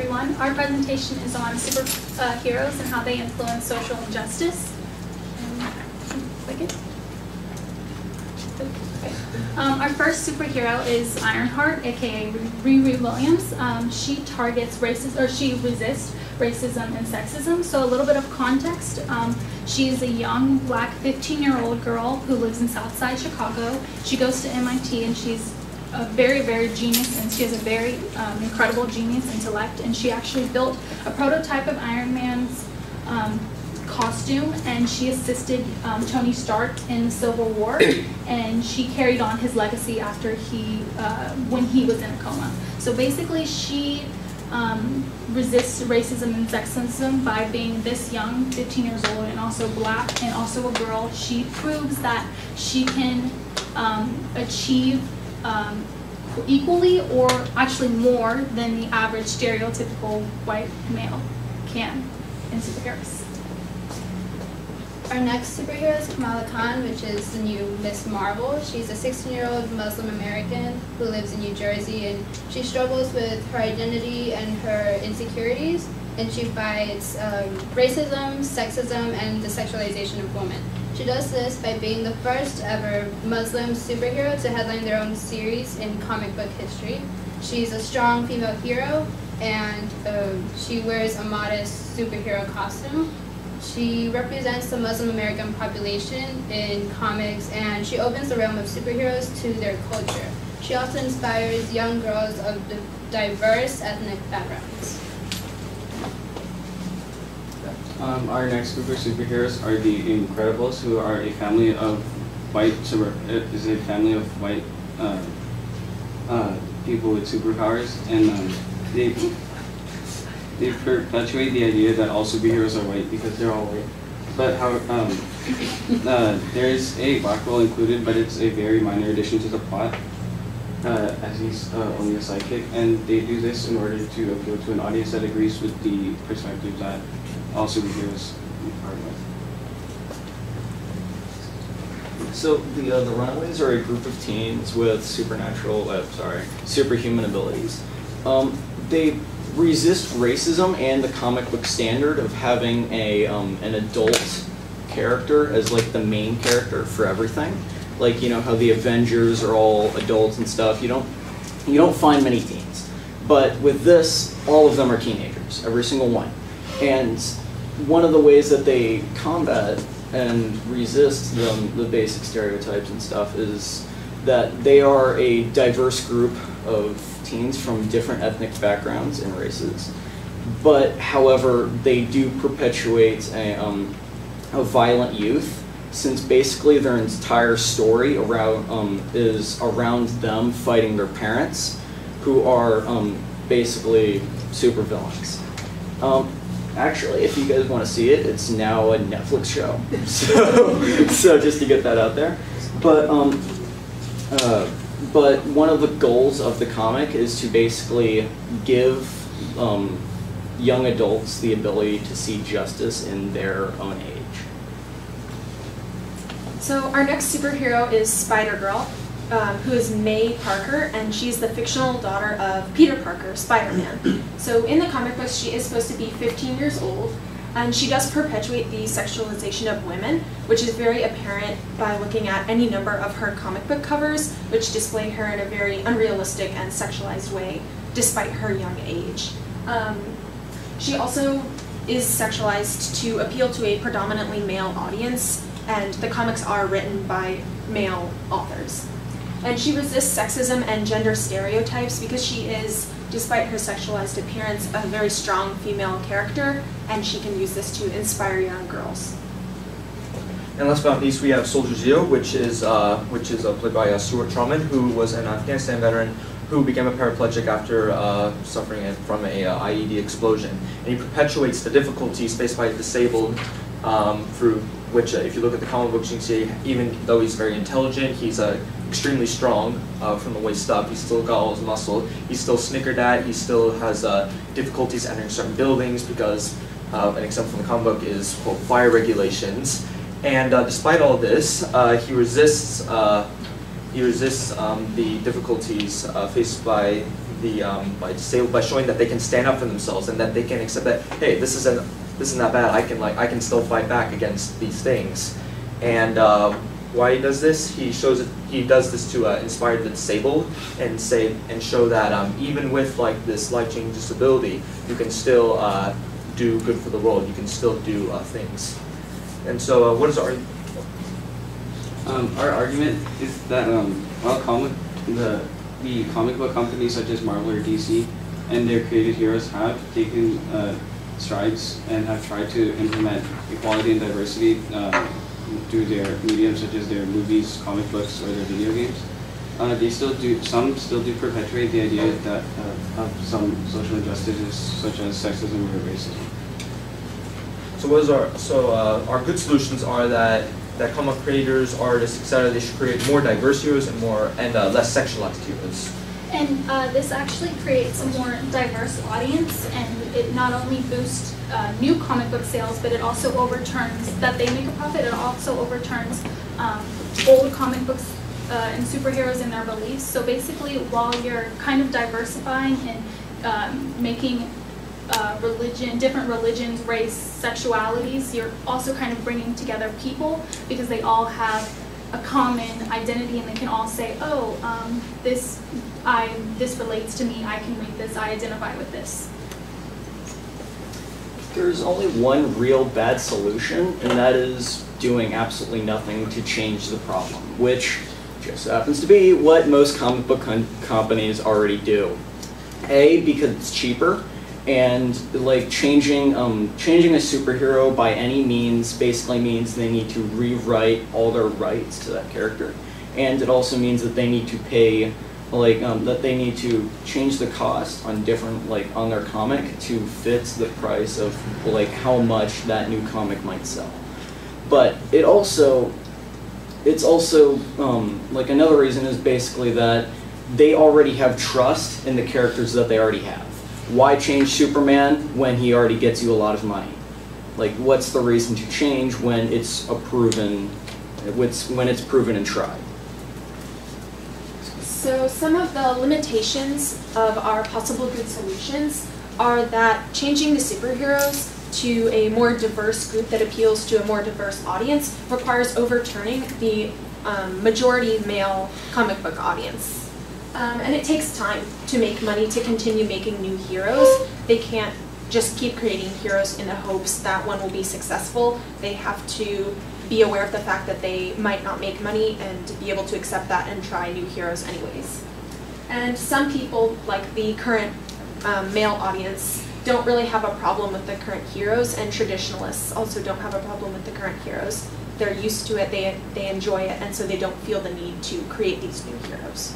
everyone. Our presentation is on superheroes and how they influence social injustice. Our first superhero is Ironheart, aka Riri Williams. She resists racism and sexism. So a little bit of context. She is a young black 15-year-old girl who lives in Southside Chicago. She goes to MIT and she's a very, very genius, and she has a very incredible genius intellect, and she actually built a prototype of Iron Man's costume, and she assisted Tony Stark in the Civil War, and she carried on his legacy after when he was in a coma. So basically she resists racism and sexism by being this young, 15 years old, and also black, and also a girl. She proves that she can achieve equally or actually more than the average stereotypical white male can in superheroes. Our next superhero is Kamala Khan, which is the new Miss Marvel. She's a 16-year-old Muslim American who lives in New Jersey, and she struggles with her identity and her insecurities, and she fights racism, sexism, and the sexualization of women. She does this by being the first ever Muslim superhero to headline their own series in comic book history. She's a strong female hero, and she wears a modest superhero costume. She represents the Muslim American population in comics, and she opens the realm of superheroes to their culture. She also inspires young girls of diverse ethnic backgrounds. Our next group of superheroes are the Incredibles, who are a family of white people with superpowers, and they perpetuate the idea that all superheroes are white because they're all white. But there's a black role included, but it's a very minor addition to the plot, as he's only a sidekick, and they do this in order to appeal to an audience that agrees with the perspective that all superheroes are with. So the Runaways are a group of teens with superhuman abilities. They resist racism and the comic book standard of having an adult character as like the main character for everything. Like, you know how the Avengers are all adults and stuff. You don't find many teens, but with this, all of them are teenagers, every single one. And one of the ways that they combat and resist the basic stereotypes and stuff is that they are a diverse group of teens from different ethnic backgrounds and races. But however, they do perpetuate a violent youth, since basically their entire story is around them fighting their parents, who are basically supervillains. Actually, if you guys want to see it, it's now a Netflix show. So just to get that out there. But one of the goals of the comic is to basically give young adults the ability to see justice in their own age. So our next superhero is Spider-Girl, who is May Parker, and she's the fictional daughter of Peter Parker, Spider-Man. So in the comic books, she is supposed to be 15 years old, and she does perpetuate the sexualization of women, which is very apparent by looking at any number of her comic book covers, which display her in a very unrealistic and sexualized way, despite her young age. She also is sexualized to appeal to a predominantly male audience, and the comics are written by male authors. And she resists sexism and gender stereotypes because she is, despite her sexualized appearance, a very strong female character, and she can use this to inspire young girls. And last but not least, we have Soldier Zero, which is played by Stuart Trauman, who was an Afghanistan veteran who became a paraplegic after suffering from a IED explosion. And he perpetuates the difficulties faced by disabled through which, if you look at the comic books, you can see even though he's very intelligent, he's extremely strong from the waist up. He's still got all his muscle. He's still snickered at. He still has difficulties entering certain buildings because an example from the comic book is, quote, fire regulations. And despite all this, he resists the difficulties faced by by showing that they can stand up for themselves and that they can accept that, hey, this isn't that bad. I can still fight back against these things. And why he does this? He does this to inspire the disabled and show that even with like this life-changing disability, you can still do good for the world. You can still do things. And so, what is our argument is that while the comic book companies such as Marvel or DC and their created heroes have taken strides and have tried to implement equality and diversity through their mediums such as their movies, comic books, or their video games, some still do perpetuate the idea that of some social injustices such as sexism or racism. So our good solutions are that comic creators, artists, etc. They should create more diverse heroes and less sexualized heroes. And this actually creates a more diverse audience, and it not only boosts new comic book sales, but it also overturns that they make a profit. It also overturns old comic books and superheroes in their beliefs. So basically, while you're kind of diversifying and making different religions, race, sexualities, you're also kind of bringing together people because they all have a common identity and they can all say, oh, this relates to me, I can read this, I identify with this. There's only one real bad solution, and that is doing absolutely nothing to change the problem, which just happens to be what most comic book companies already do. A, because it's cheaper, and like changing a superhero by any means basically means they need to rewrite all their rights to that character, and it also means that they need to pay that they need to change the cost on on their comic to fit the price of how much that new comic might sell. But it's also another reason is basically that they already have trust in the characters that they already have. Why change Superman when he already gets you a lot of money? What's the reason to change when it's proven and tried? So some of the limitations of our possible good solutions are that changing the superheroes to a more diverse group that appeals to a more diverse audience requires overturning the majority male comic book audience. And it takes time to make money to continue making new heroes. They can't just keep creating heroes in the hopes that one will be successful. They have to be aware of the fact that they might not make money and be able to accept that and try new heroes anyways. And some people, like the current male audience, don't really have a problem with the current heroes, and traditionalists also don't have a problem with the current heroes. They're used to it, they enjoy it, and so they don't feel the need to create these new heroes.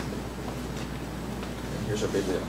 Here's our big deal.